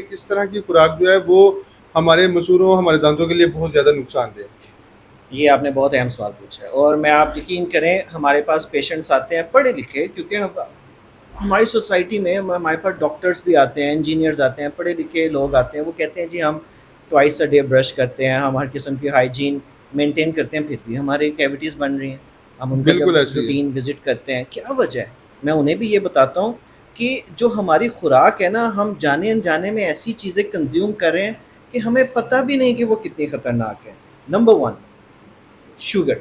کس طرح کی خوراک جو ہے وہ ہمارے مسوروں ہمارے دانتوں کے لیے بہت زیادہ نقصان دہ ہے؟ یہ آپ نے بہت اہم سوال پوچھا ہے، اور میں آپ یقین کریں ہمارے پاس پیشنٹس آتے ہیں پڑھے لکھے، کیونکہ ہماری سوسائٹی میں ہمارے پاس ڈاکٹرز بھی آتے ہیں، انجینئرز آتے ہیں، پڑھے لکھے لوگ آتے ہیں، وہ کہتے ہیں جی ہم ٹوائس اے ڈے برش کرتے ہیں، ہم ہر قسم کی ہائیجین مینٹین کرتے ہیں، پھر بھی ہماری کیویٹیز بن رہی ہیں. ہم ان کا جب بالکل ایسے ہی ہے. روٹین وزٹ کرتے ہیں، کیا وجہ ہے؟ میں انہیں بھی یہ بتاتا ہوں کہ جو ہماری خوراک ہے نا، ہم جانے انجانے میں ایسی چیزیں کنزیوم کر رہے ہیں کہ ہمیں پتہ بھی نہیں کہ وہ کتنی خطرناک ہے. نمبر 1 شوگر،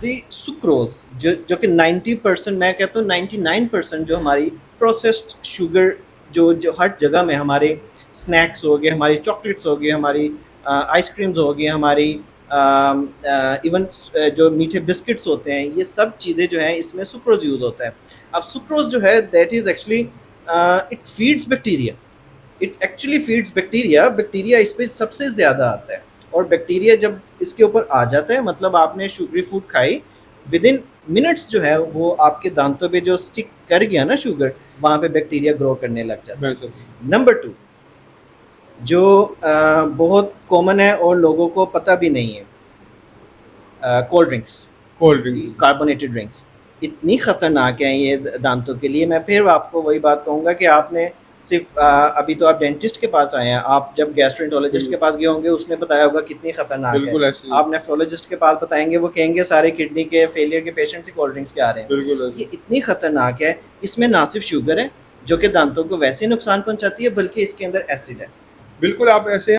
دی سکروز، جو کہ 90%، میں کہتا ہوں 99% جو ہماری پروسیسڈ شوگر جو ہر جگہ میں ہمارے اسنیکس ہو گئے، ہماری چاکلیٹس ہو گئی، ہماری آئس کریمز ہو گئی، ہماری ایون جو میٹھے بسکٹس ہوتے ہیں، یہ سب چیزیں جو ہیں اس میں سکروز یوز ہوتا ہے. اب سکروز جو ہے that is actually it feeds bacteria, it actually feeds bacteria. Bacteria اس پہ سب سے زیادہ آتا ہے، اور بیکٹیریا جب اس کے اوپر آ جاتا ہے، مطلب آپ نے شوگری فوڈ کھائی، ود ان منٹس جو ہے وہ آپ کے دانتوں پہ جو اسٹک کر گیا نا شوگر، وہاں پہ بیکٹیریا گرو کرنے لگ جاتا ہے. نمبر 2 جو بہت کامن ہے اور لوگوں کو پتہ بھی نہیں ہے، cold drinks, cold drink. Carbonated drinks اتنی خطرناک ہیں یہ دانتوں کے لیے. میں پھر آپ کو وہی بات کہوں گا کہ آپ نے صرف ابھی تو آپ ڈینٹسٹ کے پاس آئے ہیں، آپ جب گیسٹرنٹولوجسٹ کے پاس گئے ہوں گے اس نے بتایا ہوگا کتنی خطرناک ہے. بالکل ایسے ہی ہے. آپ نیفرولوجسٹ کے پاس بتائیں گے، وہ کہیں گے سارے کڈنی کے فیلئر کے پیشنٹس ہی کولڈ ڈرنکس کے آ رہے ہیں. بالکل ایسے. یہ اتنی خطرناک ہے، اس میں نہ صرف شوگر ہے جو کہ دانتوں کو ویسے نقصان پہنچاتی ہے، بلکہ اس کے اندر ایسڈ ہے. بالکل آپ ایسے